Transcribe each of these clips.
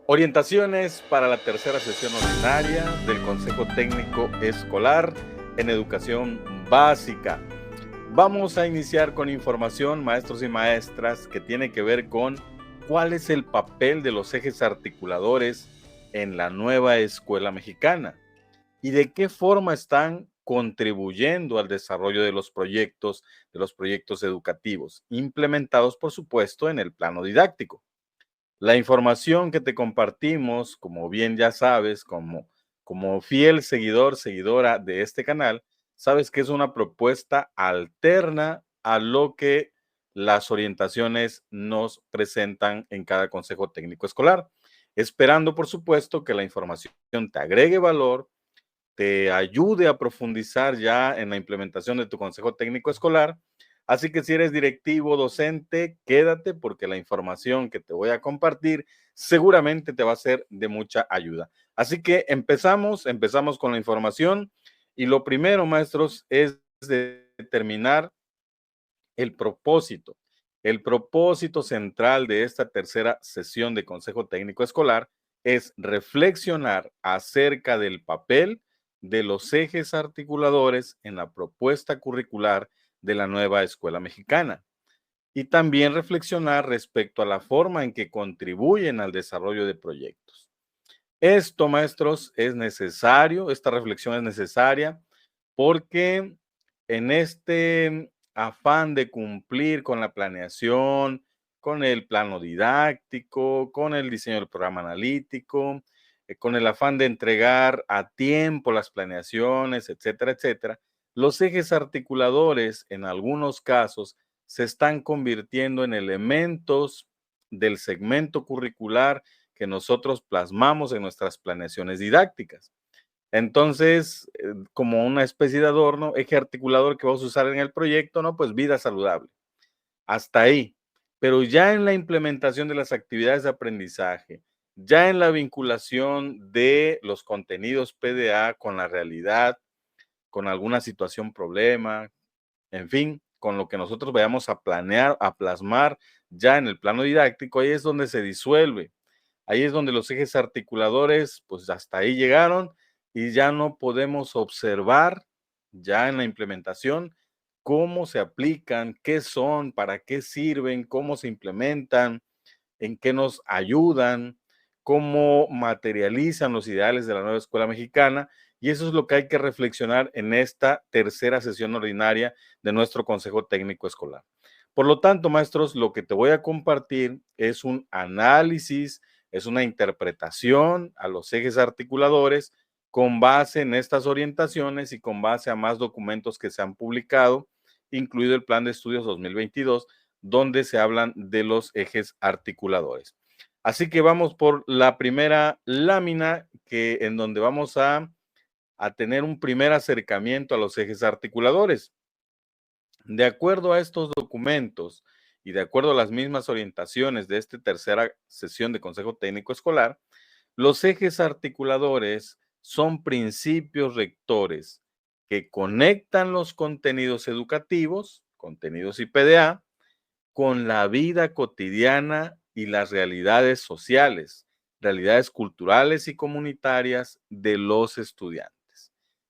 Orientaciones para la tercera sesión ordinaria del Consejo Técnico Escolar en Educación Básica. Vamos a iniciar con información, maestros y maestras, que tiene que ver con cuál es el papel de los ejes articuladores en la nueva escuela mexicana y de qué forma están contribuyendo al desarrollo de los proyectos educativos, implementados, por supuesto, en el plano didáctico. La información que te compartimos, como bien ya sabes, como fiel seguidor, seguidora de este canal, sabes que es una propuesta alterna a lo que las orientaciones nos presentan en cada consejo técnico escolar, esperando, por supuesto, que la información te agregue valor, te ayude a profundizar ya en la implementación de tu consejo técnico escolar. Así que si eres directivo, docente, quédate porque la información que te voy a compartir seguramente te va a ser de mucha ayuda. Así que empezamos con la información y lo primero, maestros, es determinar el propósito. El propósito central de esta tercera sesión de Consejo Técnico Escolar es reflexionar acerca del papel de los ejes articuladores en la propuesta curricular de la nueva escuela mexicana y también reflexionar respecto a la forma en que contribuyen al desarrollo de proyectos. Esto, maestros, es necesario, esta reflexión es necesaria porque en este afán de cumplir con la planeación, con el plano didáctico, con el diseño del programa analítico, con el afán de entregar a tiempo las planeaciones, etcétera, etcétera, los ejes articuladores en algunos casos se están convirtiendo en elementos del segmento curricular que nosotros plasmamos en nuestras planeaciones didácticas. Entonces, como una especie de adorno, eje articulador que vas a usar en el proyecto, ¿no? Pues vida saludable. Hasta ahí. Pero ya en la implementación de las actividades de aprendizaje, ya en la vinculación de los contenidos PDA con la realidad, con alguna situación, problema, en fin, con lo que nosotros vayamos a planear, a plasmar ya en el plano didáctico, ahí es donde se disuelve. Ahí es donde los ejes articuladores, pues hasta ahí llegaron y ya no podemos observar ya en la implementación cómo se aplican, qué son, para qué sirven, cómo se implementan, en qué nos ayudan, cómo materializan los ideales de la nueva escuela mexicana. Y eso es lo que hay que reflexionar en esta tercera sesión ordinaria de nuestro Consejo Técnico Escolar. Por lo tanto, maestros, lo que te voy a compartir es un análisis, es una interpretación a los ejes articuladores con base en estas orientaciones y con base a más documentos que se han publicado, incluido el Plan de Estudios 2022, donde se hablan de los ejes articuladores. Así que vamos por la primera lámina en donde vamos a tener un primer acercamiento a los ejes articuladores. De acuerdo a estos documentos y de acuerdo a las mismas orientaciones de esta tercera sesión de Consejo Técnico Escolar, los ejes articuladores son principios rectores que conectan los contenidos educativos, contenidos IPDA, con la vida cotidiana y las realidades sociales, realidades culturales y comunitarias de los estudiantes.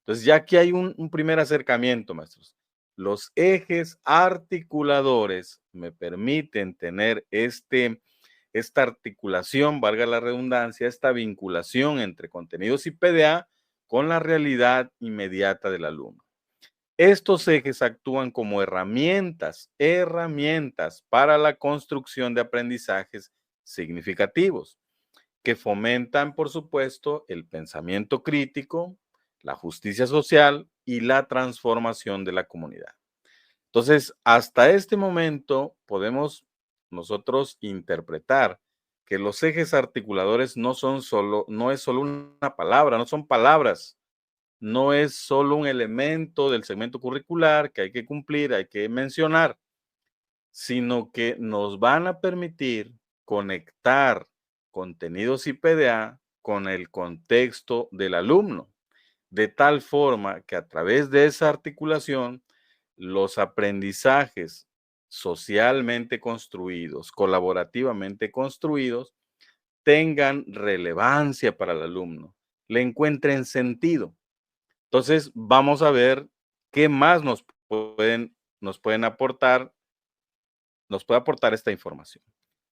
Entonces, ya aquí hay un primer acercamiento, maestros. Los ejes articuladores me permiten tener esta articulación, valga la redundancia, esta vinculación entre contenidos y PDA con la realidad inmediata del alumno. Estos ejes actúan como herramientas para la construcción de aprendizajes significativos que fomentan, por supuesto, el pensamiento crítico, la justicia social y la transformación de la comunidad. Entonces, hasta este momento podemos nosotros interpretar que los ejes articuladores no es solo una palabra, no son palabras, no es solo un elemento del segmento curricular que hay que cumplir, hay que mencionar, sino que nos van a permitir conectar contenidos IPDA con el contexto del alumno, de tal forma que a través de esa articulación, los aprendizajes socialmente construidos, colaborativamente construidos, tengan relevancia para el alumno, le encuentren sentido. Entonces, vamos a ver qué más nos pueden aportar, nos puede aportar esta información.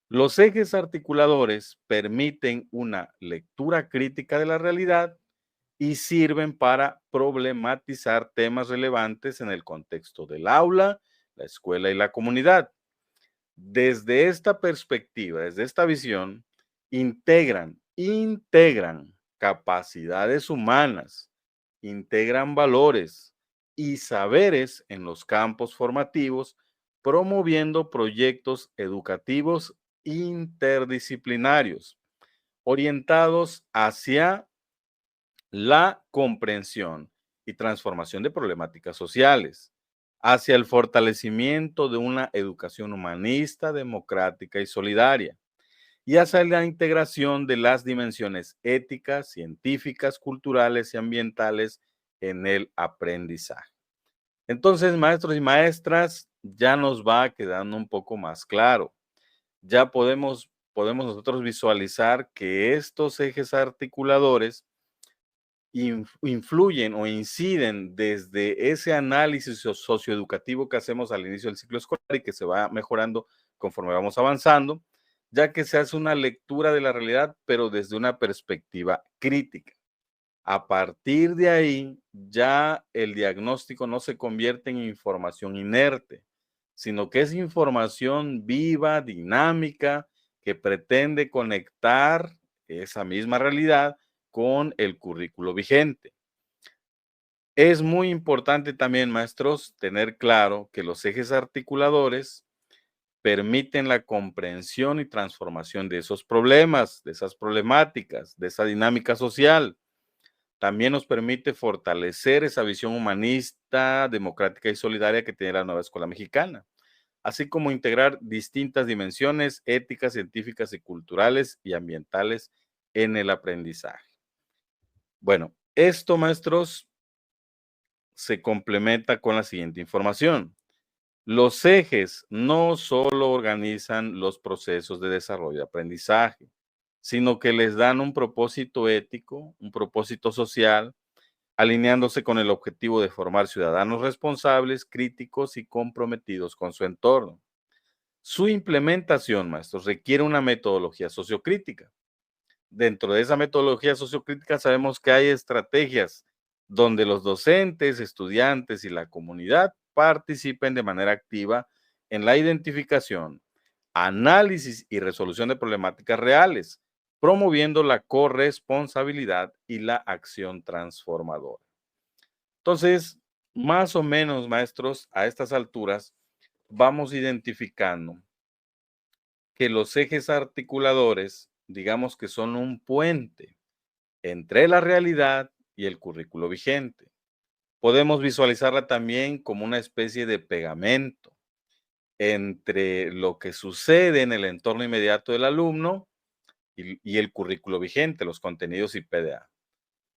Los ejes articuladores permiten una lectura crítica de la realidad y sirven para problematizar temas relevantes en el contexto del aula, la escuela y la comunidad. Desde esta perspectiva, desde esta visión, integran capacidades humanas, integran valores y saberes en los campos formativos, promoviendo proyectos educativos interdisciplinarios orientados hacia la comprensión y transformación de problemáticas sociales, hacia el fortalecimiento de una educación humanista, democrática y solidaria, y hacia la integración de las dimensiones éticas, científicas, culturales y ambientales en el aprendizaje. Entonces, maestros y maestras, ya nos va quedando un poco más claro. Ya podemos nosotros visualizar que estos ejes articuladores influyen o inciden desde ese análisis socioeducativo que hacemos al inicio del ciclo escolar y que se va mejorando conforme vamos avanzando, ya que se hace una lectura de la realidad, pero desde una perspectiva crítica. A partir de ahí, ya el diagnóstico no se convierte en información inerte, sino que es información viva, dinámica, que pretende conectar esa misma realidad con el currículo vigente. Es muy importante también, maestros, tener claro que los ejes articuladores permiten la comprensión y transformación de esos problemas, de esas problemáticas, de esa dinámica social. También nos permite fortalecer esa visión humanista, democrática y solidaria que tiene la nueva escuela mexicana, así como integrar distintas dimensiones éticas, científicas y culturales y ambientales en el aprendizaje. Bueno, esto, maestros, se complementa con la siguiente información. Los ejes no solo organizan los procesos de desarrollo de aprendizaje, sino que les dan un propósito ético, un propósito social, alineándose con el objetivo de formar ciudadanos responsables, críticos y comprometidos con su entorno. Su implementación, maestros, requiere una metodología sociocrítica. Dentro de esa metodología sociocrítica sabemos que hay estrategias donde los docentes, estudiantes y la comunidad participen de manera activa en la identificación, análisis y resolución de problemáticas reales, promoviendo la corresponsabilidad y la acción transformadora. Entonces, más o menos, maestros, a estas alturas vamos identificando que los ejes articuladores, digamos que son un puente entre la realidad y el currículo vigente. Podemos visualizarla también como una especie de pegamento entre lo que sucede en el entorno inmediato del alumno y el currículo vigente, los contenidos y PDA.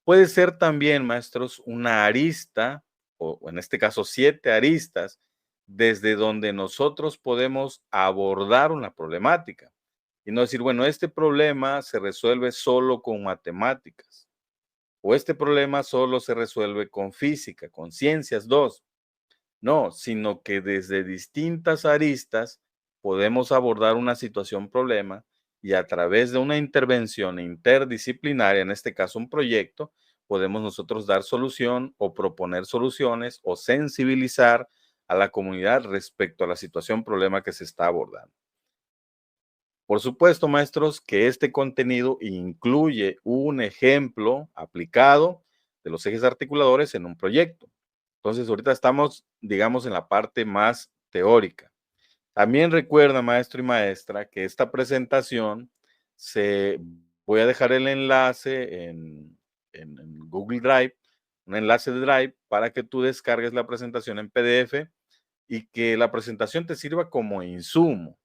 Puede ser también, maestros, una arista, o en este caso 7 aristas, desde donde nosotros podemos abordar una problemática y no decir, bueno, este problema se resuelve solo con matemáticas o este problema solo se resuelve con física, con ciencias 2. No, sino que desde distintas aristas podemos abordar una situación problema y a través de una intervención interdisciplinaria, en este caso un proyecto, podemos nosotros dar solución o proponer soluciones o sensibilizar a la comunidad respecto a la situación problema que se está abordando. Por supuesto, maestros, que este contenido incluye un ejemplo aplicado de los ejes articuladores en un proyecto. Entonces, ahorita estamos, digamos, en la parte más teórica. También recuerda, maestro y maestra, que esta presentación voy a dejar el enlace en Google Drive, un enlace de Drive para que tú descargues la presentación en PDF y que la presentación te sirva como insumo.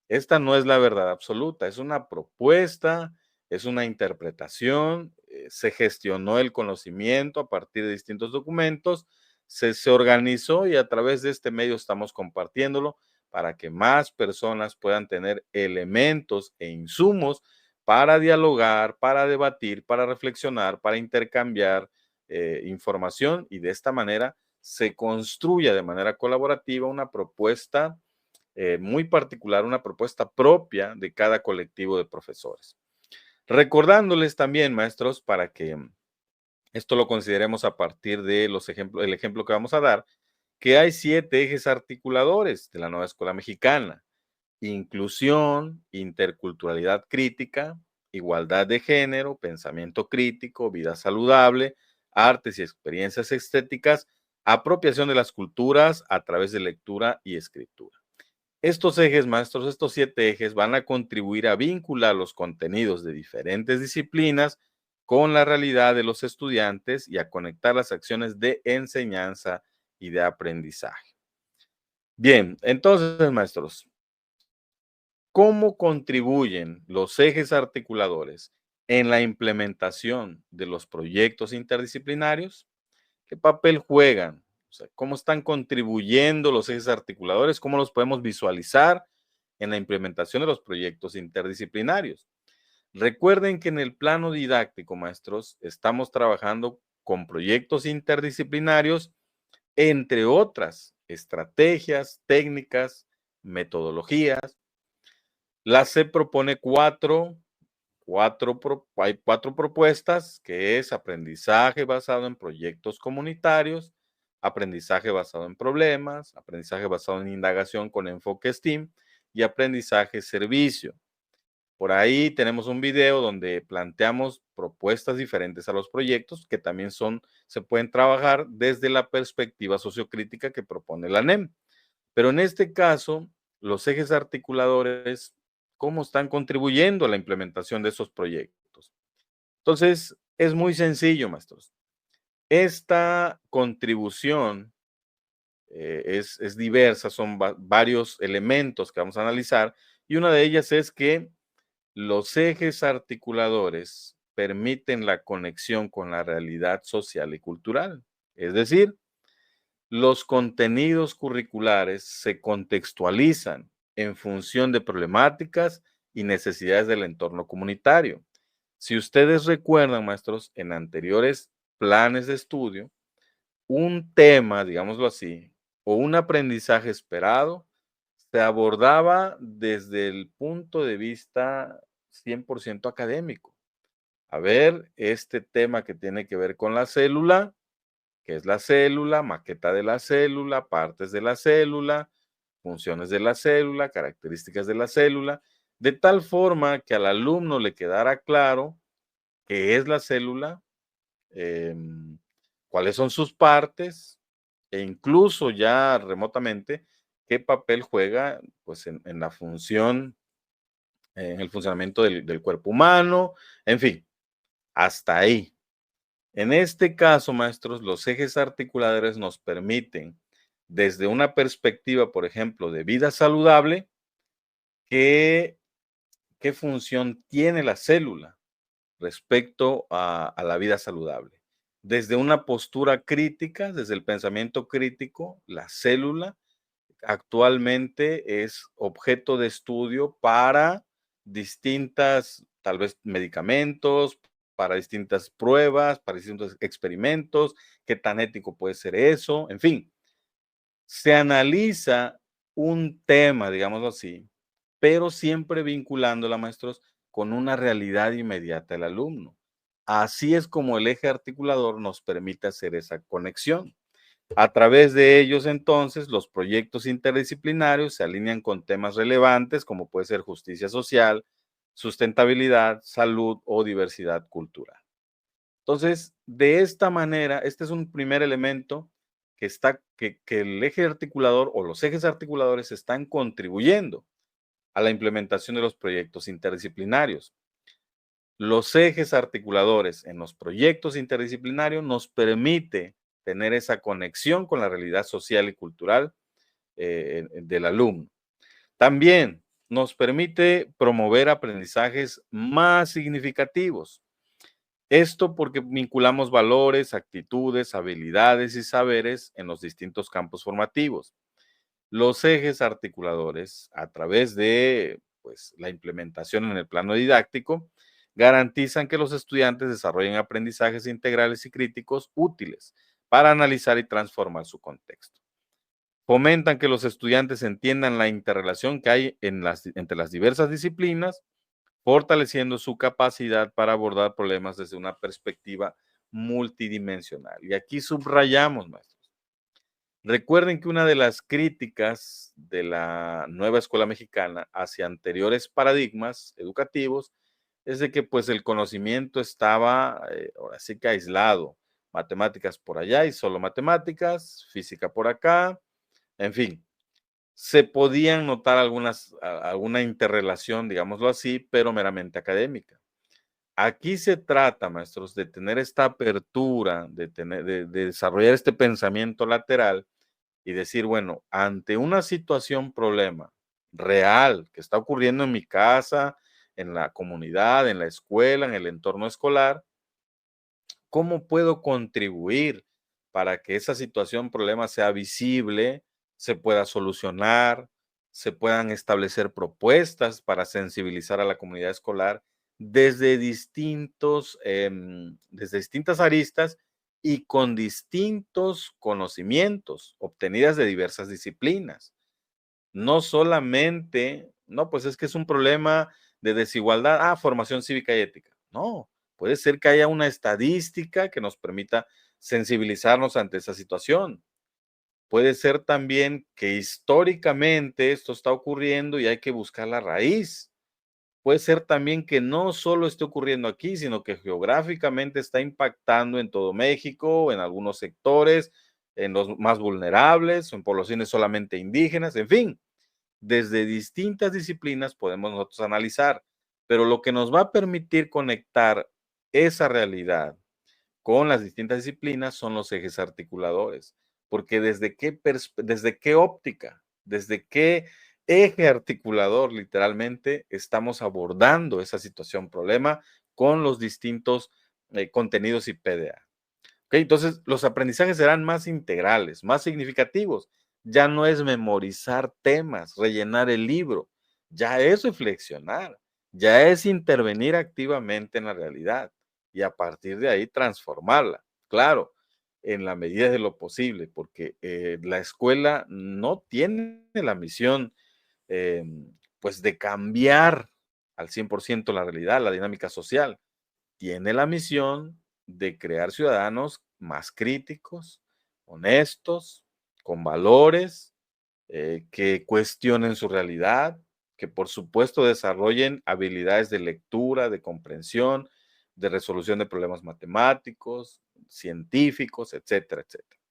Esta no es la verdad absoluta, es una propuesta, es una interpretación, se gestionó el conocimiento a partir de distintos documentos, se organizó y a través de este medio estamos compartiéndolo para que más personas puedan tener elementos e insumos para dialogar, para debatir, para reflexionar, para intercambiar información y de esta manera se construye de manera colaborativa una propuesta muy particular, una propuesta propia de cada colectivo de profesores. Recordándoles también, maestros, para que esto lo consideremos a partir de el ejemplo que vamos a dar, que hay 7 ejes articuladores de la nueva escuela mexicana: inclusión, interculturalidad crítica, igualdad de género, pensamiento crítico, vida saludable, artes y experiencias estéticas, apropiación de las culturas a través de lectura y escritura. Estos ejes, maestros, estos 7 ejes van a contribuir a vincular los contenidos de diferentes disciplinas con la realidad de los estudiantes y a conectar las acciones de enseñanza y de aprendizaje. Bien, entonces, maestros, ¿cómo contribuyen los ejes articuladores en la implementación de los proyectos interdisciplinarios? ¿Qué papel juegan? O sea, ¿cómo están contribuyendo los ejes articuladores? ¿Cómo los podemos visualizar en la implementación de los proyectos interdisciplinarios? Recuerden que en el plano didáctico, maestros, estamos trabajando con proyectos interdisciplinarios, entre otras estrategias, técnicas, metodologías. La SEP propone hay 4 propuestas, que es aprendizaje basado en proyectos comunitarios, aprendizaje basado en problemas, aprendizaje basado en indagación con enfoque STEAM y aprendizaje servicio. Por ahí tenemos un video donde planteamos propuestas diferentes a los proyectos que también se pueden trabajar desde la perspectiva sociocrítica que propone la NEM. Pero en este caso, los ejes articuladores, ¿cómo están contribuyendo a la implementación de esos proyectos? Entonces, es muy sencillo, maestros. Esta contribución es diversa, son varios elementos que vamos a analizar y una de ellas es que los ejes articuladores permiten la conexión con la realidad social y cultural. Es decir, los contenidos curriculares se contextualizan en función de problemáticas y necesidades del entorno comunitario. Si ustedes recuerdan, maestros, en anteriores planes de estudio, un tema, digámoslo así, o un aprendizaje esperado, se abordaba desde el punto de vista 100% académico. A ver, este tema que tiene que ver con la célula, qué es la célula, maqueta de la célula, partes de la célula, funciones de la célula, características de la célula, de tal forma que al alumno le quedara claro qué es la célula, em, cuáles son sus partes e incluso ya remotamente qué papel juega pues, en la función, en el funcionamiento del cuerpo humano, en fin, hasta ahí. En este caso, maestros, los ejes articuladores nos permiten, desde una perspectiva, por ejemplo, de vida saludable, qué función tiene la célula respecto a la vida saludable. Desde una postura crítica, desde el pensamiento crítico, la célula actualmente es objeto de estudio para distintas, tal vez, medicamentos, para distintas pruebas, para distintos experimentos, qué tan ético puede ser eso, en fin. Se analiza un tema, digámoslo así, pero siempre vinculándola, maestros, con una realidad inmediata del alumno. Así es como el eje articulador nos permite hacer esa conexión. A través de ellos, entonces, los proyectos interdisciplinarios se alinean con temas relevantes como puede ser justicia social, sustentabilidad, salud o diversidad cultural. Entonces, de esta manera, este es un primer elemento que el eje articulador o los ejes articuladores están contribuyendo a la implementación de los proyectos interdisciplinarios. Los ejes articuladores en los proyectos interdisciplinarios nos permite tener esa conexión con la realidad social y cultural del alumno. También nos permite promover aprendizajes más significativos. Esto porque vinculamos valores, actitudes, habilidades y saberes en los distintos campos formativos. Los ejes articuladores, a través de pues, la implementación en el plano didáctico, garantizan que los estudiantes desarrollen aprendizajes integrales y críticos útiles para analizar y transformar su contexto. Fomentan que los estudiantes entiendan la interrelación que hay entre las diversas disciplinas, fortaleciendo su capacidad para abordar problemas desde una perspectiva multidimensional. Y aquí subrayamos, maestros. Recuerden que una de las críticas de la nueva escuela mexicana hacia anteriores paradigmas educativos es de que pues el conocimiento estaba ahora sí que aislado, matemáticas por allá y solo matemáticas, física por acá, en fin, se podían notar alguna interrelación, digámoslo así, pero meramente académica. Aquí se trata, maestros, de tener esta apertura, de desarrollar este pensamiento lateral y decir, bueno, ante una situación, problema real que está ocurriendo en mi casa, en la comunidad, en la escuela, en el entorno escolar, ¿cómo puedo contribuir para que esa situación, problema sea visible, se pueda solucionar, se puedan establecer propuestas para sensibilizar a la comunidad escolar desde distintas aristas y con distintos conocimientos obtenidas de diversas disciplinas? No solamente, no, pues es que es un problema de desigualdad, formación cívica y ética. No, puede ser que haya una estadística que nos permita sensibilizarnos ante esa situación. Puede ser también que históricamente esto está ocurriendo y hay que buscar la raíz. Puede ser también que no solo esté ocurriendo aquí, sino que geográficamente está impactando en todo México, en algunos sectores, en los más vulnerables, en poblaciones solamente indígenas, en fin, desde distintas disciplinas podemos nosotros analizar, pero lo que nos va a permitir conectar esa realidad con las distintas disciplinas son los ejes articuladores, porque desde qué óptica, desde qué eje articulador literalmente estamos abordando esa situación, problema con los distintos contenidos y PDA. ¿Ok? Entonces, los aprendizajes serán más integrales, más significativos. Ya no es memorizar temas, rellenar el libro, ya es reflexionar, ya es intervenir activamente en la realidad y a partir de ahí transformarla. Claro, en la medida de lo posible, porque la escuela no tiene la misión eh, pues de cambiar al 100% la realidad, la dinámica social. Tiene la misión de crear ciudadanos más críticos, honestos, con valores, que cuestionen su realidad, que por supuesto desarrollen habilidades de lectura, de comprensión, de resolución de problemas matemáticos, científicos, etcétera, etcétera.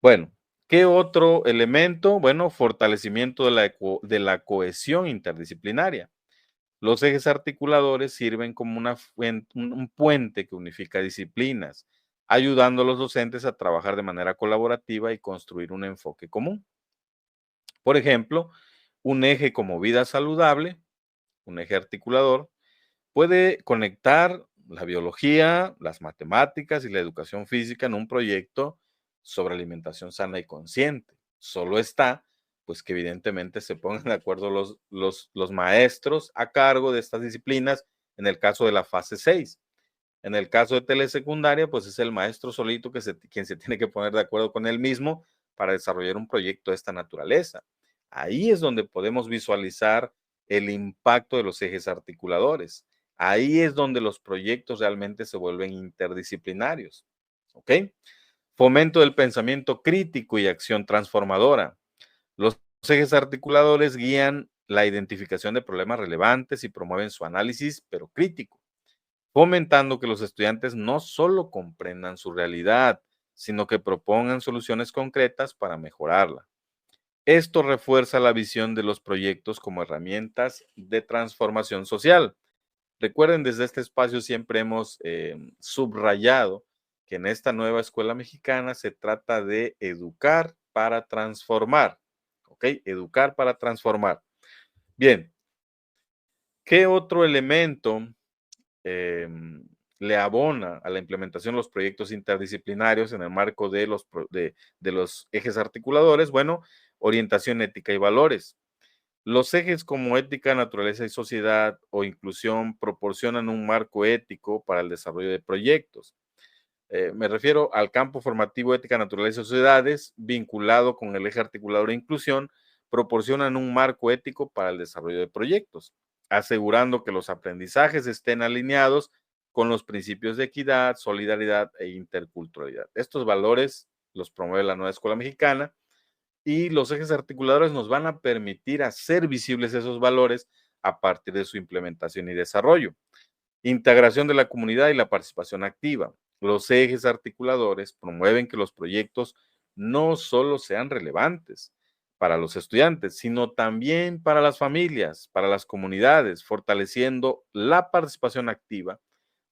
Bueno, ¿qué otro elemento? Bueno, fortalecimiento de la cohesión interdisciplinaria. Los ejes articuladores sirven como un puente que unifica disciplinas, ayudando a los docentes a trabajar de manera colaborativa y construir un enfoque común. Por ejemplo, un eje como vida saludable, un eje articulador, puede conectar la biología, las matemáticas y la educación física en un proyecto sobre alimentación sana y consciente. Solo está, pues que evidentemente se pongan de acuerdo los maestros a cargo de estas disciplinas en el caso de la fase 6. En el caso de telesecundaria, pues es el maestro solito quien se tiene que poner de acuerdo con él mismo para desarrollar un proyecto de esta naturaleza. Ahí es donde podemos visualizar el impacto de los ejes articuladores. Ahí es donde los proyectos realmente se vuelven interdisciplinarios. ¿Ok? Fomento del pensamiento crítico y acción transformadora. Los ejes articuladores guían la identificación de problemas relevantes y promueven su análisis, pero crítico, fomentando que los estudiantes no solo comprendan su realidad, sino que propongan soluciones concretas para mejorarla. Esto refuerza la visión de los proyectos como herramientas de transformación social. Recuerden, desde este espacio siempre hemos subrayado que en esta nueva escuela mexicana se trata de educar para transformar. ¿Ok? Educar para transformar. Bien, ¿qué otro elemento le abona a la implementación de los proyectos interdisciplinarios en el marco de los ejes articuladores? Bueno, orientación ética y valores. Los ejes como ética, naturaleza y sociedad o inclusión proporcionan un marco ético para el desarrollo de proyectos. Me refiero al campo formativo ética, naturaleza y sociedades, vinculado con el eje articulador e inclusión, proporcionan un marco ético para el desarrollo de proyectos, asegurando que los aprendizajes estén alineados con los principios de equidad, solidaridad e interculturalidad. Estos valores los promueve la nueva escuela mexicana y los ejes articuladores nos van a permitir hacer visibles esos valores a partir de su implementación y desarrollo. Integración de la comunidad y la participación activa. Los ejes articuladores promueven que los proyectos no solo sean relevantes para los estudiantes, sino también para las familias, para las comunidades, fortaleciendo la participación activa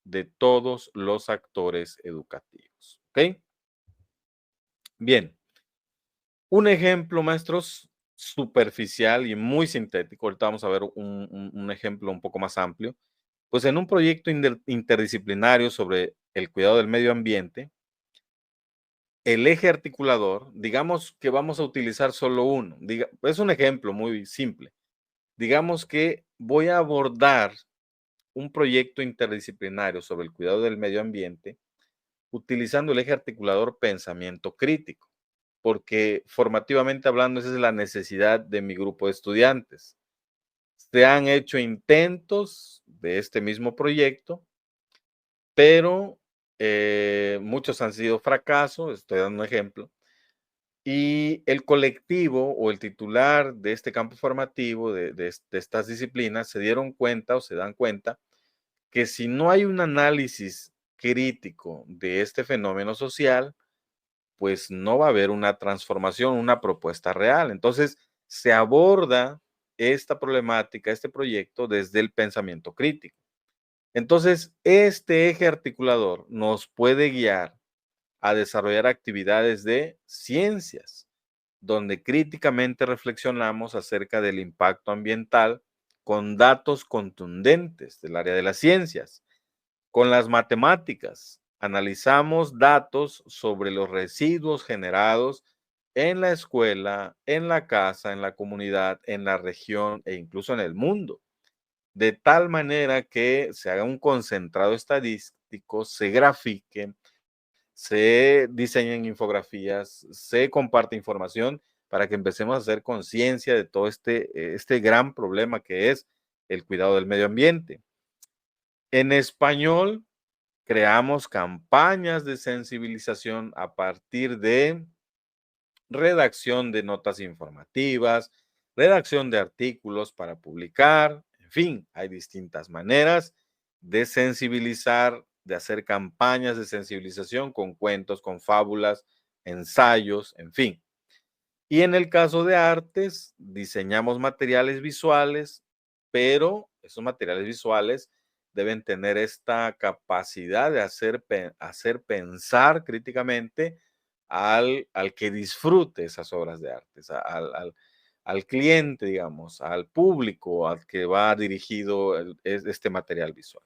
de todos los actores educativos. ¿Ok? Bien, un ejemplo, maestros, superficial y muy sintético. Ahorita vamos a ver un ejemplo un poco más amplio. Pues en un proyecto interdisciplinario sobre el cuidado del medio ambiente, el eje articulador, digamos que vamos a utilizar solo uno. Es un ejemplo muy simple. Digamos que voy a abordar un proyecto interdisciplinario sobre el cuidado del medio ambiente utilizando el eje articulador pensamiento crítico, porque formativamente hablando, esa es la necesidad de mi grupo de estudiantes. Se han hecho intentos de este mismo proyecto, pero muchos han sido fracasos, estoy dando un ejemplo, y el colectivo o el titular de este campo formativo, de estas disciplinas, se dieron cuenta o se dan cuenta que si no hay un análisis crítico de este fenómeno social, pues no va a haber una transformación, una propuesta real. Entonces, se aborda esta problemática, este proyecto desde el pensamiento crítico. Entonces, este eje articulador nos puede guiar a desarrollar actividades de ciencias, donde críticamente reflexionamos acerca del impacto ambiental con datos contundentes del área de las ciencias. Con las matemáticas, analizamos datos sobre los residuos generados en la escuela, en la casa, en la comunidad, en la región e incluso en el mundo, de tal manera que se haga un concentrado estadístico, se grafique, se diseñen infografías, se comparte información para que empecemos a hacer conciencia de todo este gran problema que es el cuidado del medio ambiente. En español, creamos campañas de sensibilización a partir de redacción de notas informativas, redacción de artículos para publicar, en fin, hay distintas maneras de sensibilizar, de hacer campañas de sensibilización con cuentos, con fábulas, ensayos, en fin. Y en el caso de artes, diseñamos materiales visuales, pero esos materiales visuales deben tener esta capacidad de hacer pensar críticamente al que disfrute esas obras de arte, al cliente, digamos, al público al que va dirigido este material visual.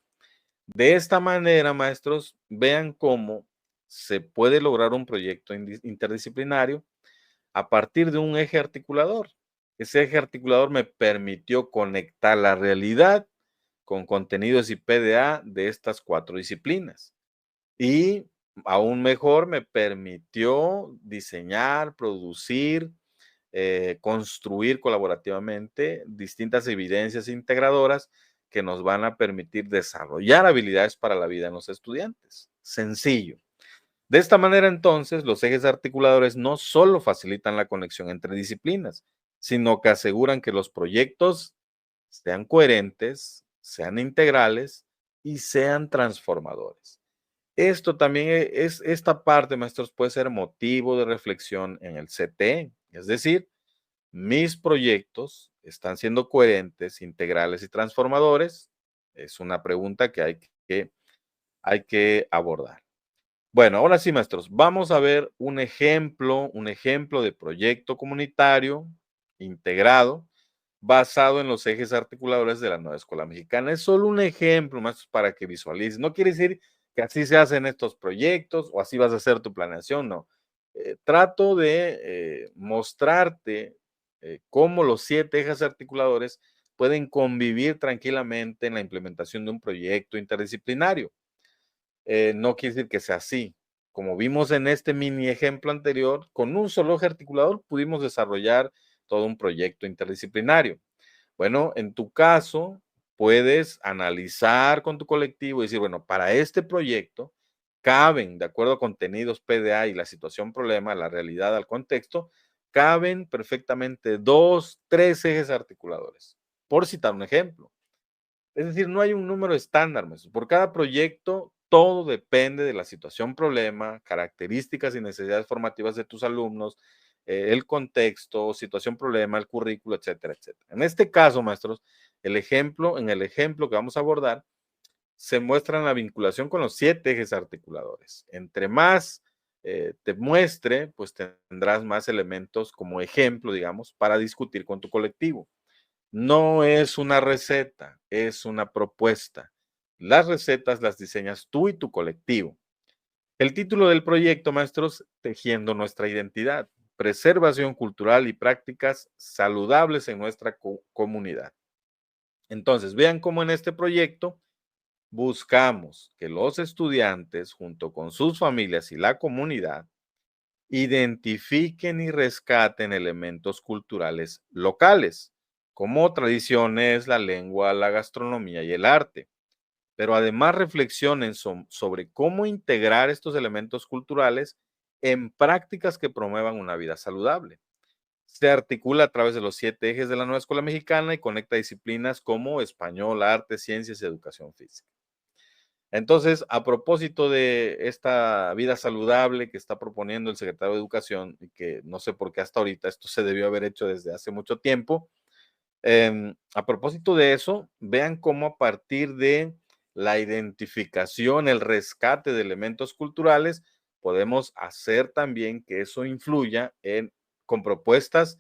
De esta manera, maestros, vean cómo se puede lograr un proyecto interdisciplinario a partir de un eje articulador. Ese eje articulador me permitió conectar la realidad con contenidos y PDA de estas 4 disciplinas. Y aún mejor, me permitió diseñar, producir, construir colaborativamente distintas evidencias integradoras que nos van a permitir desarrollar habilidades para la vida en los estudiantes. Sencillo. De esta manera, entonces, los ejes articuladores no solo facilitan la conexión entre disciplinas, sino que aseguran que los proyectos sean coherentes, sean integrales y sean transformadores. Esto también esta parte, maestros, puede ser motivo de reflexión en el CT, es decir, mis proyectos están siendo coherentes, integrales y transformadores. Es una pregunta que hay que abordar. Bueno, ahora sí, maestros, vamos a ver un ejemplo de proyecto comunitario integrado basado en los ejes articuladores de la nueva escuela mexicana. Es solo un ejemplo, maestros, para que visualicen. No quiere decir que así se hacen estos proyectos o así vas a hacer tu planeación, no. Trato de mostrarte cómo los 7 ejes articuladores pueden convivir tranquilamente en la implementación de un proyecto interdisciplinario. No quiere decir que sea así. Como vimos en este mini ejemplo anterior, con un solo eje articulador pudimos desarrollar todo un proyecto interdisciplinario. Bueno, en tu caso, puedes analizar con tu colectivo y decir, bueno, para este proyecto caben, de acuerdo a contenidos PDA y la situación problema, la realidad al contexto, caben perfectamente 2, 3 ejes articuladores, por citar un ejemplo. Es decir, no hay un número estándar, maestro. Por cada proyecto, todo depende de la situación problema, características y necesidades formativas de tus alumnos, el contexto, situación problema, el currículo, etcétera, etcétera. En este caso, maestros, en el ejemplo que vamos a abordar, se muestra la vinculación con los 7 ejes articuladores. Entre más te muestre, pues tendrás más elementos como ejemplo, digamos, para discutir con tu colectivo. No es una receta, es una propuesta. Las recetas las diseñas tú y tu colectivo. El título del proyecto, maestros, Tejiendo nuestra identidad, preservación cultural y prácticas saludables en nuestra comunidad. Entonces, vean cómo en este proyecto buscamos que los estudiantes, junto con sus familias y la comunidad, identifiquen y rescaten elementos culturales locales, como tradiciones, la lengua, la gastronomía y el arte. Pero además reflexionen sobre cómo integrar estos elementos culturales en prácticas que promuevan una vida saludable. Se articula a través de los 7 ejes de la nueva escuela mexicana y conecta disciplinas como español, arte, ciencias y educación física. Entonces, a propósito de esta vida saludable que está proponiendo el secretario de Educación, y que no sé por qué hasta ahorita esto se debió haber hecho desde hace mucho tiempo, a propósito de eso, vean cómo a partir de la identificación, el rescate de elementos culturales, podemos hacer también que eso influya con propuestas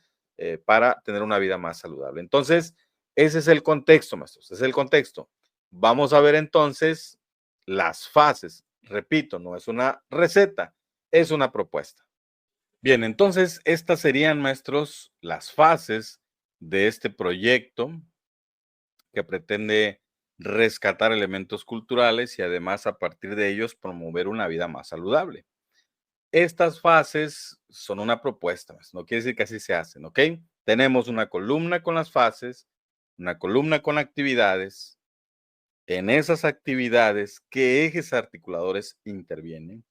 para tener una vida más saludable. Entonces, ese es el contexto, maestros, ese es el contexto. Vamos a ver entonces las fases. Repito, no es una receta, es una propuesta. Bien, entonces estas serían, maestros, las fases de este proyecto que pretende rescatar elementos culturales y además a partir de ellos promover una vida más saludable. Estas fases son una propuesta, no quiere decir que así se hacen, ¿ok? Tenemos una columna con las fases, una columna con actividades. En esas actividades, ¿qué ejes articuladores intervienen?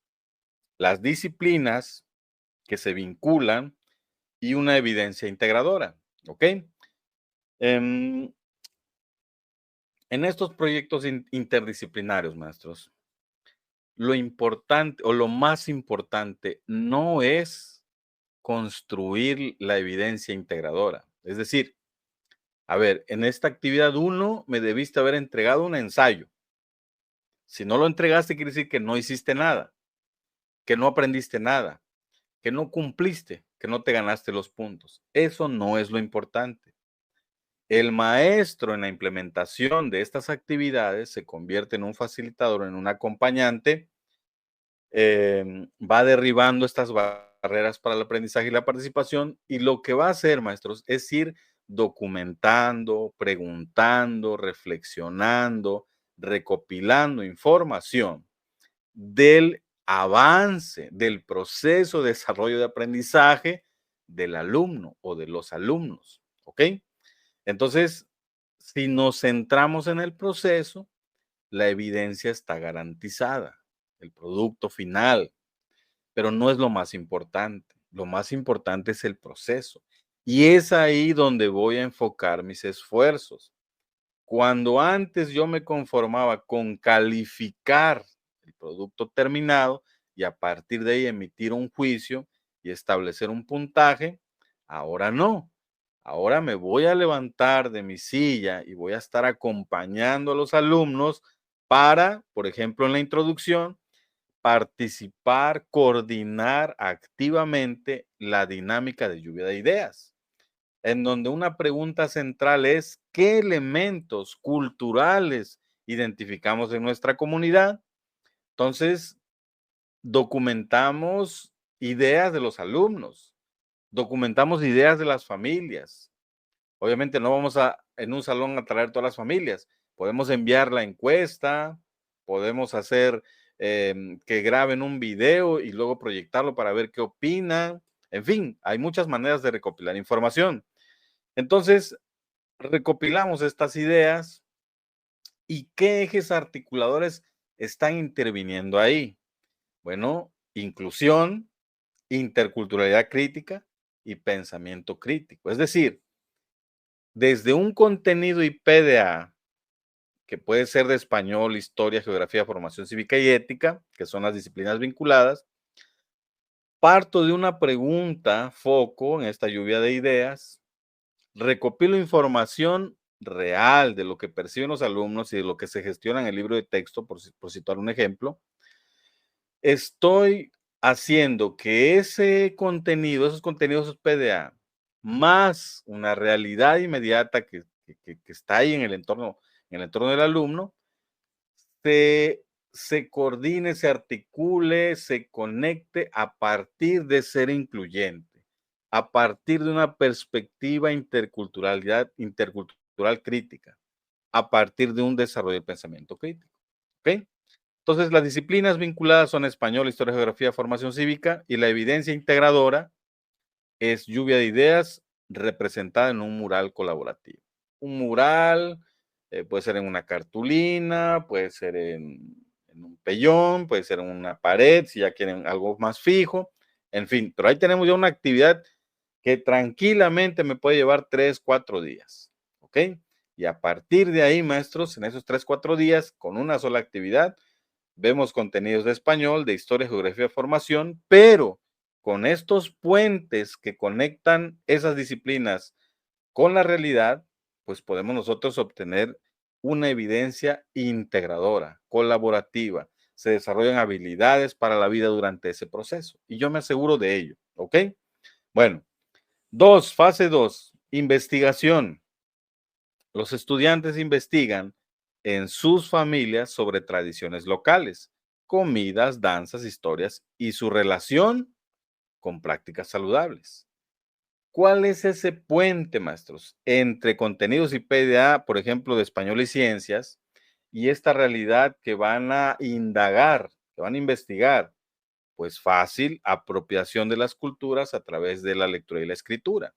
Las disciplinas que se vinculan y una evidencia integradora, ¿ok? En, en estos proyectos interdisciplinarios, maestros, lo importante o lo más importante no es construir la evidencia integradora. Es decir, a ver, en esta actividad 1 me debiste haber entregado un ensayo. Si no lo entregaste, quiere decir que no hiciste nada, que no aprendiste nada, que no cumpliste, que no te ganaste los puntos. Eso no es lo importante. El maestro en la implementación de estas actividades se convierte en un facilitador, en un acompañante, va derribando estas barreras para el aprendizaje y la participación, y lo que va a hacer, maestros, es ir documentando, preguntando, reflexionando, recopilando información del avance, del proceso de desarrollo de aprendizaje del alumno o de los alumnos, ¿ok? Entonces, si nos centramos en el proceso, la evidencia está garantizada, el producto final, pero no es lo más importante. Lo más importante es el proceso. Y es ahí donde voy a enfocar mis esfuerzos. Cuando antes yo me conformaba con calificar el producto terminado y a partir de ahí emitir un juicio y establecer un puntaje, ahora no. Ahora me voy a levantar de mi silla y voy a estar acompañando a los alumnos para, por ejemplo, en la introducción, participar, coordinar activamente la dinámica de lluvia de ideas, en donde una pregunta central es: ¿qué elementos culturales identificamos en nuestra comunidad? Entonces, documentamos ideas de los alumnos, Documentamos ideas de las familias. Obviamente no vamos a en un salón a traer todas las familias. Podemos enviar la encuesta, podemos hacer que graben un video y luego proyectarlo para ver qué opinan. En fin, hay muchas maneras de recopilar información. Entonces, recopilamos estas ideas y qué ejes articuladores están interviniendo ahí. Bueno, inclusión, interculturalidad crítica y pensamiento crítico. Es decir, desde un contenido IPDA, que puede ser de español, historia, geografía, formación cívica y ética, que son las disciplinas vinculadas, parto de una pregunta, foco en esta lluvia de ideas, recopilo información real de lo que perciben los alumnos y de lo que se gestiona en el libro de texto, por citar un ejemplo. Estoy haciendo que ese contenido, esos contenidos PDA, más una realidad inmediata que está ahí en el entorno del alumno, se, se coordine, se articule, se conecte a partir de ser incluyente, a partir de una perspectiva intercultural crítica, a partir de un desarrollo del pensamiento crítico. ¿Ok? Entonces, las disciplinas vinculadas son español, historia, geografía, formación cívica, y la evidencia integradora es lluvia de ideas representada en un mural colaborativo. Un mural puede ser en una cartulina, puede ser en un pellón, puede ser en una pared, si ya quieren algo más fijo, en fin, pero ahí tenemos ya una actividad que tranquilamente me puede llevar 3, 4 días, ¿ok? Y a partir de ahí, maestros, en esos 3, 4 días, con una sola actividad, vemos contenidos de español, de historia, geografía, formación, pero con estos puentes que conectan esas disciplinas con la realidad, pues podemos nosotros obtener una evidencia integradora, colaborativa. Se desarrollan habilidades para la vida durante ese proceso y yo me aseguro de ello, ¿ok? Bueno, fase 2, investigación. Los estudiantes investigan en sus familias sobre tradiciones locales, comidas, danzas, historias y su relación con prácticas saludables. ¿Cuál es ese puente, maestros, entre contenidos y PDA, por ejemplo, de español y ciencias, y esta realidad que van a indagar, que van a investigar? Pues fácil, apropiación de las culturas a través de la lectura y la escritura.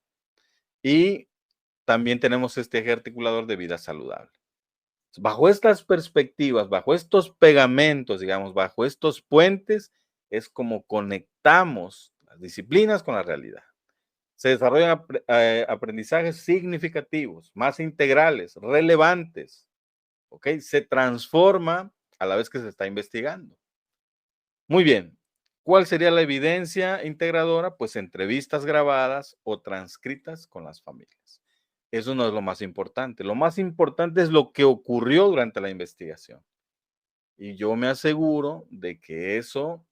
Y también tenemos este eje articulador de vida saludable. Bajo estas perspectivas, bajo estos pegamentos, digamos, bajo estos puentes, es como conectamos las disciplinas con la realidad. Se desarrollan aprendizajes significativos, más integrales, relevantes, ¿ok? Se transforma a la vez que se está investigando. Muy bien. ¿Cuál sería la evidencia integradora? Pues entrevistas grabadas o transcritas con las familias. Eso no es lo más importante. Lo más importante es lo que ocurrió durante la investigación. Y yo me aseguro de que eso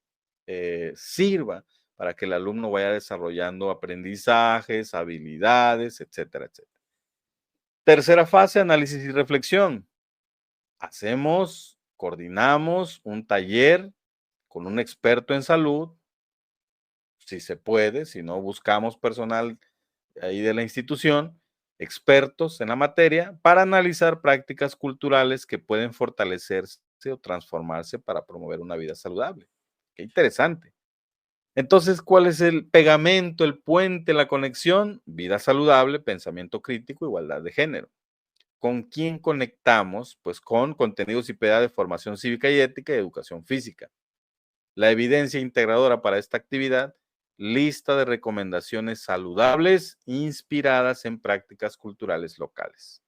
sirva para que el alumno vaya desarrollando aprendizajes, habilidades, etcétera, etcétera. Tercera fase, análisis y reflexión. Coordinamos un taller con un experto en salud, si se puede, si no buscamos personal ahí de la institución, expertos en la materia, para analizar prácticas culturales que pueden fortalecerse o transformarse para promover una vida saludable. Qué interesante. Entonces, ¿cuál es el pegamento, el puente, la conexión? Vida saludable, pensamiento crítico, igualdad de género. ¿Con quién conectamos? Pues con contenidos y PDA de formación cívica y ética y educación física. La evidencia integradora para esta actividad, lista de recomendaciones saludables inspiradas en prácticas culturales locales.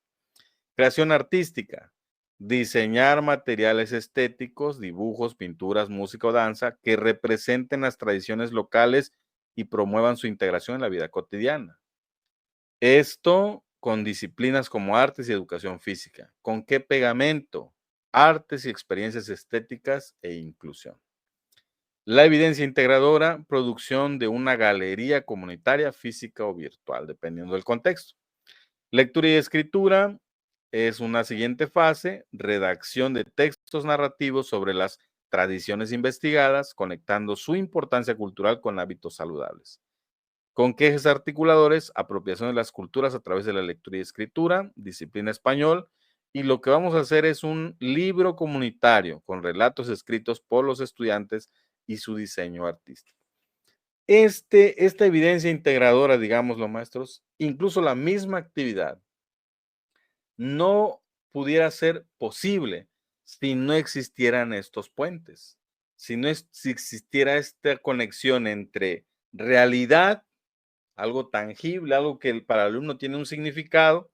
Creación artística, diseñar materiales estéticos, dibujos, pinturas, música o danza que representen las tradiciones locales y promuevan su integración en la vida cotidiana. Esto con disciplinas como artes y educación física. ¿Con qué pegamento? Artes y experiencias estéticas e inclusión. La evidencia integradora, producción de una galería comunitaria física o virtual, dependiendo del contexto. Lectura y escritura es una siguiente fase, redacción de textos narrativos sobre las tradiciones investigadas, conectando su importancia cultural con hábitos saludables. con qué ejes articuladores, apropiación de las culturas a través de la lectura y escritura, disciplina español, y lo que vamos a hacer es un libro comunitario con relatos escritos por los estudiantes y su diseño artístico. Esta evidencia integradora, digámoslo, maestros, incluso la misma actividad, no pudiera ser posible si no existieran estos puentes, si existiera esta conexión entre realidad, algo tangible, algo que para el alumno tiene un significado,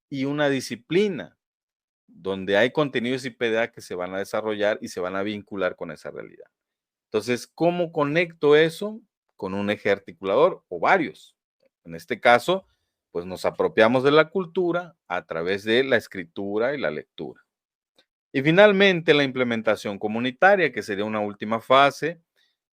y una disciplina, donde hay contenidos y PDA que se van a desarrollar y se van a vincular con esa realidad. Entonces, ¿cómo conecto eso con un eje articulador o varios? En este caso, pues nos apropiamos de la cultura a través de la escritura y la lectura. Y finalmente, la implementación comunitaria, que sería una última fase,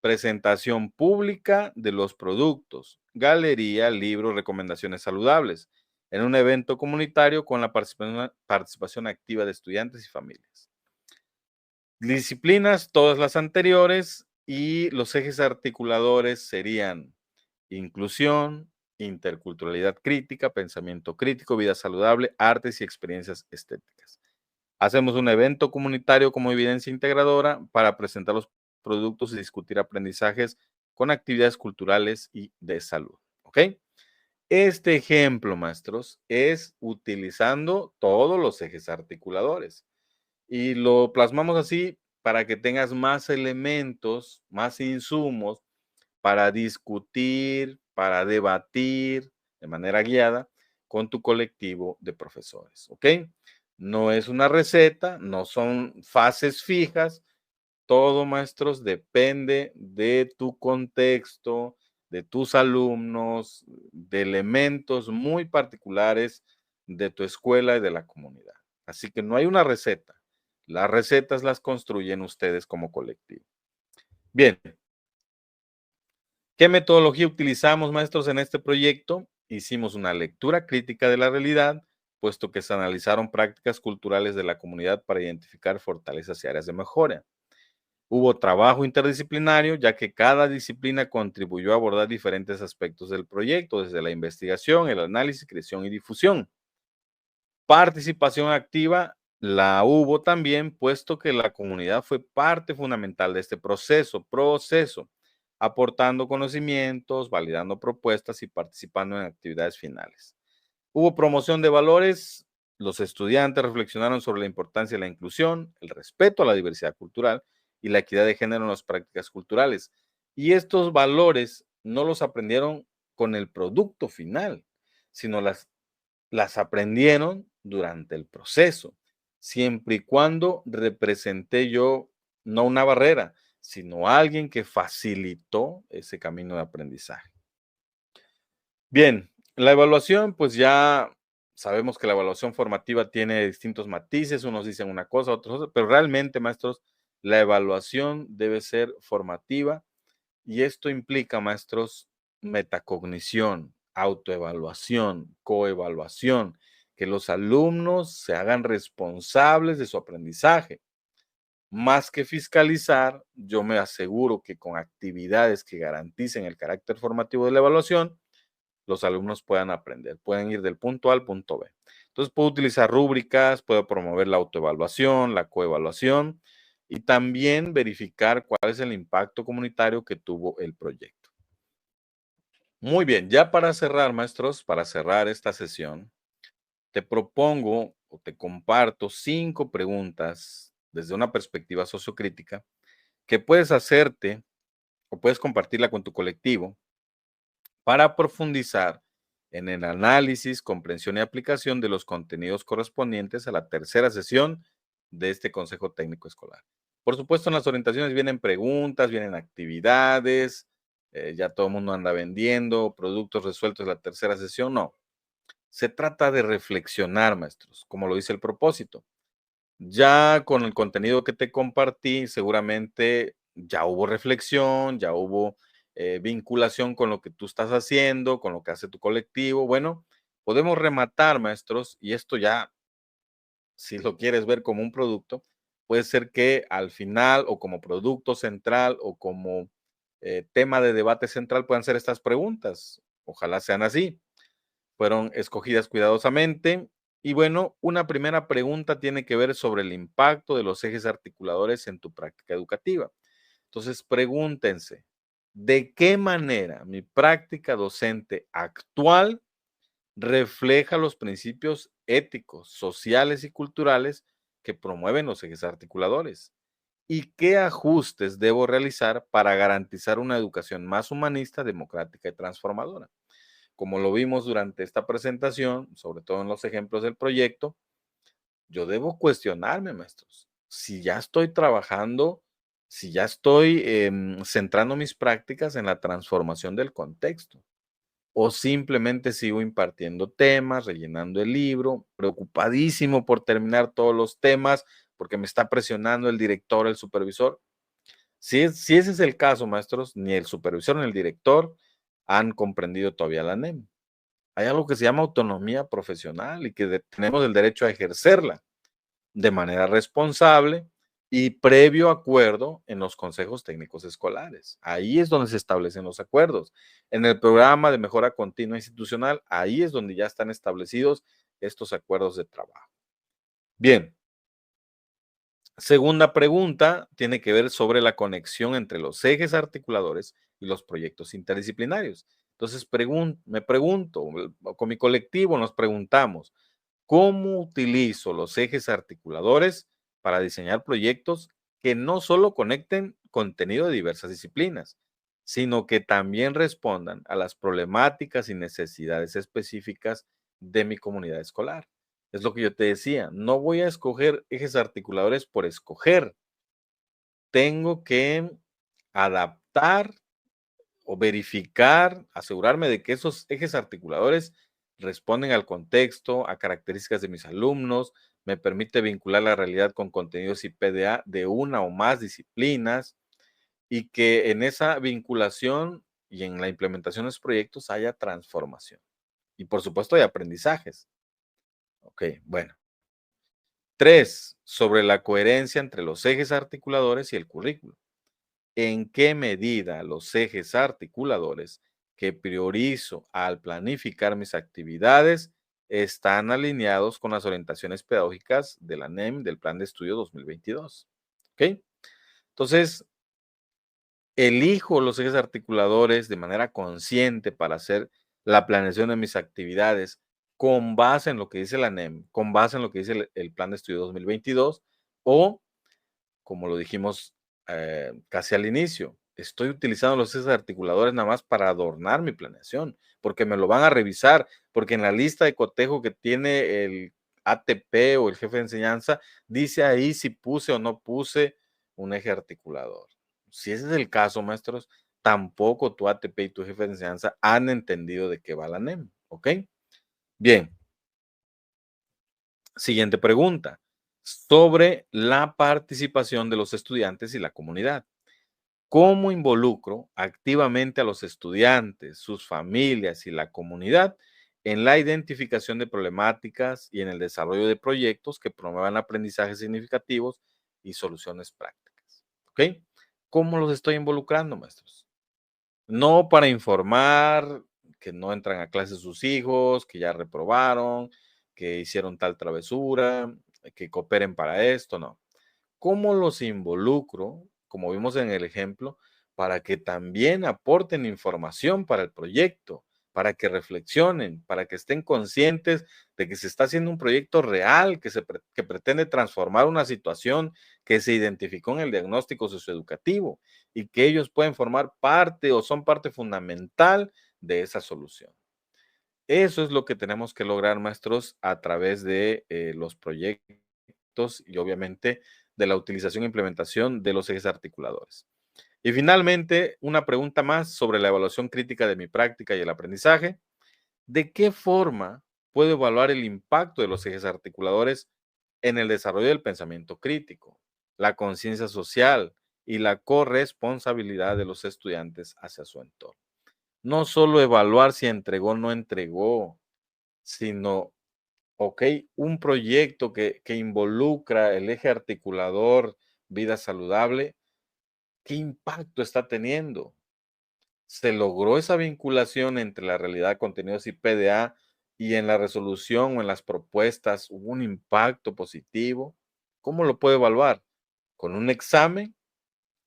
presentación pública de los productos, galería, libros, recomendaciones saludables, en un evento comunitario con la participación activa de estudiantes y familias. Disciplinas, todas las anteriores, y los ejes articuladores serían inclusión, interculturalidad crítica, pensamiento crítico, vida saludable, artes y experiencias estéticas. Hacemos un evento comunitario como evidencia integradora para presentar los productos y discutir aprendizajes con actividades culturales y de salud. ¿Ok? Este ejemplo, maestros, es utilizando todos los ejes articuladores y lo plasmamos así para que tengas más elementos, más insumos para discutir, para debatir de manera guiada con tu colectivo de profesores, ¿ok? No es una receta, no son fases fijas, todo, maestros, depende de tu contexto, de tus alumnos, de elementos muy particulares de tu escuela y de la comunidad. Así que no hay una receta. Las recetas las construyen ustedes como colectivo. Bien, ¿qué metodología utilizamos, maestros, en este proyecto? Hicimos una lectura crítica de la realidad, puesto que se analizaron prácticas culturales de la comunidad para identificar fortalezas y áreas de mejora. Hubo trabajo interdisciplinario, ya que cada disciplina contribuyó a abordar diferentes aspectos del proyecto, desde la investigación, el análisis, creación y difusión. Participación activa la hubo también, puesto que la comunidad fue parte fundamental de este proceso, aportando conocimientos, validando propuestas y participando en actividades finales. Hubo promoción de valores, los estudiantes reflexionaron sobre la importancia de la inclusión, el respeto a la diversidad cultural y la equidad de género en las prácticas culturales. Y estos valores no los aprendieron con el producto final, sino las aprendieron durante el proceso, siempre y cuando representé yo no una barrera, sino alguien que facilitó ese camino de aprendizaje. Bien, la evaluación, pues ya sabemos que la evaluación formativa tiene distintos matices, unos dicen una cosa, otros otra, pero realmente, maestros, la evaluación debe ser formativa y esto implica, maestros, metacognición, autoevaluación, coevaluación, que los alumnos se hagan responsables de su aprendizaje. Más que fiscalizar, yo me aseguro que con actividades que garanticen el carácter formativo de la evaluación, los alumnos puedan aprender, pueden ir del punto A al punto B. Entonces, puedo utilizar rúbricas, puedo promover la autoevaluación, la coevaluación y también verificar cuál es el impacto comunitario que tuvo el proyecto. Muy bien, ya para cerrar, maestros, para cerrar esta sesión, te propongo o te comparto 5 preguntas desde una perspectiva sociocrítica que puedes hacerte o puedes compartirla con tu colectivo para profundizar en el análisis, comprensión y aplicación de los contenidos correspondientes a la tercera sesión de este Consejo Técnico Escolar. Por supuesto, en las orientaciones vienen preguntas, vienen actividades, ya todo el mundo anda vendiendo productos resueltos en la tercera sesión. No, se trata de reflexionar, maestros, como lo dice el propósito. Ya con el contenido que te compartí, seguramente ya hubo reflexión, ya hubo vinculación con lo que tú estás haciendo, con lo que hace tu colectivo. Bueno, podemos rematar, maestros, y esto ya, si lo quieres ver como un producto, puede ser que al final o como producto central o como tema de debate central puedan ser estas preguntas. Ojalá sean así. Fueron escogidas cuidadosamente. Y bueno, una primera pregunta tiene que ver sobre el impacto de los ejes articuladores en tu práctica educativa. Entonces, pregúntense, ¿de qué manera mi práctica docente actual refleja los principios éticos, sociales y culturales que promueven los ejes articuladores? ¿Y qué ajustes debo realizar para garantizar una educación más humanista, democrática y transformadora? Como lo vimos durante esta presentación, sobre todo en los ejemplos del proyecto, yo debo cuestionarme, maestros, si ya estoy trabajando, si ya estoy centrando mis prácticas en la transformación del contexto, o simplemente sigo impartiendo temas, rellenando el libro, preocupadísimo por terminar todos los temas, porque me está presionando el director, el supervisor. Si ese es el caso, maestros, ni el supervisor ni el director han comprendido todavía la NEM. Hay algo que se llama autonomía profesional y que tenemos el derecho a ejercerla de manera responsable y previo acuerdo en los consejos técnicos escolares. Ahí es donde se establecen los acuerdos. En el programa de mejora continua institucional, ahí es donde ya están establecidos estos acuerdos de trabajo. Bien, segunda pregunta tiene que ver sobre la conexión entre los ejes articuladores y los proyectos interdisciplinarios. Entonces, me pregunto, con mi colectivo nos preguntamos, ¿cómo utilizo los ejes articuladores para diseñar proyectos que no solo conecten contenido de diversas disciplinas, sino que también respondan a las problemáticas y necesidades específicas de mi comunidad escolar? Es lo que yo te decía, no voy a escoger ejes articuladores por escoger. Tengo que adaptar o verificar, asegurarme de que esos ejes articuladores responden al contexto, a características de mis alumnos, me permite vincular la realidad con contenidos y PDA de una o más disciplinas y que en esa vinculación y en la implementación de los proyectos haya transformación. Y por supuesto hay aprendizajes. Ok, bueno. 3, sobre la coherencia entre los ejes articuladores y el currículo. ¿En qué medida los ejes articuladores que priorizo al planificar mis actividades están alineados con las orientaciones pedagógicas de la NEM del Plan de Estudio 2022? ¿Ok? Entonces, elijo los ejes articuladores de manera consciente para hacer la planeación de mis actividades con base en lo que dice la NEM, con base en lo que dice el Plan de Estudio 2022 o como lo dijimos casi al inicio, estoy utilizando los ejes articuladores nada más para adornar mi planeación, porque me lo van a revisar, porque en la lista de cotejo que tiene el ATP o el jefe de enseñanza, dice ahí si puse o no puse un eje articulador. Si ese es el caso, maestros, tampoco tu ATP y tu jefe de enseñanza han entendido de qué va la NEM, ¿ok? Bien, siguiente pregunta, sobre la participación de los estudiantes y la comunidad. ¿Cómo involucro activamente a los estudiantes, sus familias y la comunidad en la identificación de problemáticas y en el desarrollo de proyectos que promuevan aprendizajes significativos y soluciones prácticas? ¿Ok? ¿Cómo los estoy involucrando, maestros? No para informar que no entran a clase sus hijos, que ya reprobaron, que hicieron tal travesura, que cooperen para esto, no. ¿Cómo los involucro, como vimos en el ejemplo, para que también aporten información para el proyecto, para que reflexionen, para que estén conscientes de que se está haciendo un proyecto real, que pretende transformar una situación que se identificó en el diagnóstico socioeducativo y que ellos pueden formar parte o son parte fundamental de esa solución? Eso es lo que tenemos que lograr, maestros, a través de los proyectos y obviamente de la utilización e implementación de los ejes articuladores. Y finalmente, una pregunta más sobre la evaluación crítica de mi práctica y el aprendizaje. ¿De qué forma puedo evaluar el impacto de los ejes articuladores en el desarrollo del pensamiento crítico, la conciencia social y la corresponsabilidad de los estudiantes hacia su entorno? No solo evaluar si entregó o no entregó, sino, ok, un proyecto que involucra el eje articulador vida saludable, ¿qué impacto está teniendo? ¿Se logró esa vinculación entre la realidad, contenidos y PDA y en la resolución o en las propuestas hubo un impacto positivo? ¿Cómo lo puedo evaluar? ¿Con un examen?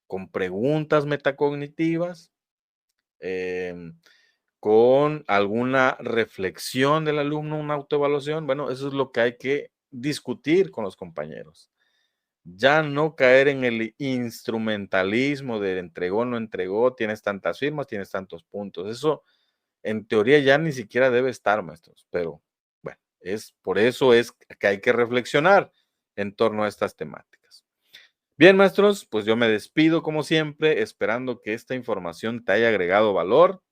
¿Con preguntas metacognitivas? Em, ¿Con alguna reflexión del alumno, una autoevaluación? Bueno, eso es lo que hay que discutir con los compañeros. Ya no caer en el instrumentalismo de entregó, no entregó, tienes tantas firmas, tienes tantos puntos. Eso en teoría ya ni siquiera debe estar, maestros, pero bueno, por eso es que hay que reflexionar en torno a estas temáticas. Bien, maestros, pues yo me despido como siempre, esperando que esta información te haya agregado valor.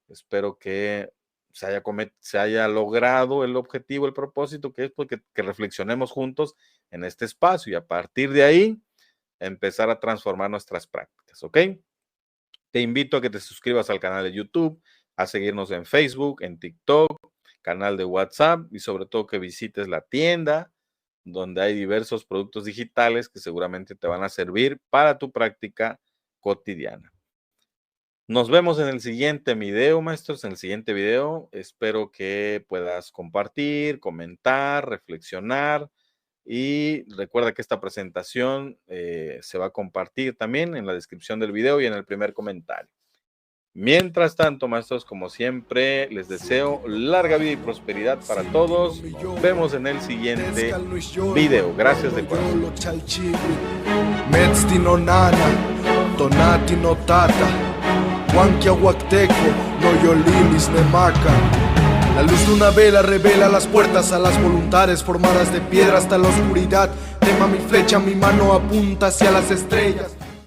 Espero que se haya logrado el objetivo, el propósito, que es porque que reflexionemos juntos en este espacio y a partir de ahí empezar a transformar nuestras prácticas, ¿ok? Te invito a que te suscribas al canal de YouTube, a seguirnos en Facebook, en TikTok, canal de WhatsApp y sobre todo que visites la tienda donde hay diversos productos digitales que seguramente te van a servir para tu práctica cotidiana. Nos vemos en el siguiente video, maestros, en el siguiente video. Espero que puedas compartir, comentar, reflexionar y recuerda que esta presentación se va a compartir también en la descripción del video y en el primer comentario. Mientras tanto, maestros, como siempre, les deseo larga vida y prosperidad para todos. Nos vemos en el siguiente video. Gracias de corazón. La luz de una vela revela las puertas a las voluntades formadas de piedra hasta la oscuridad. Tema mi flecha, mi mano apunta hacia las estrellas.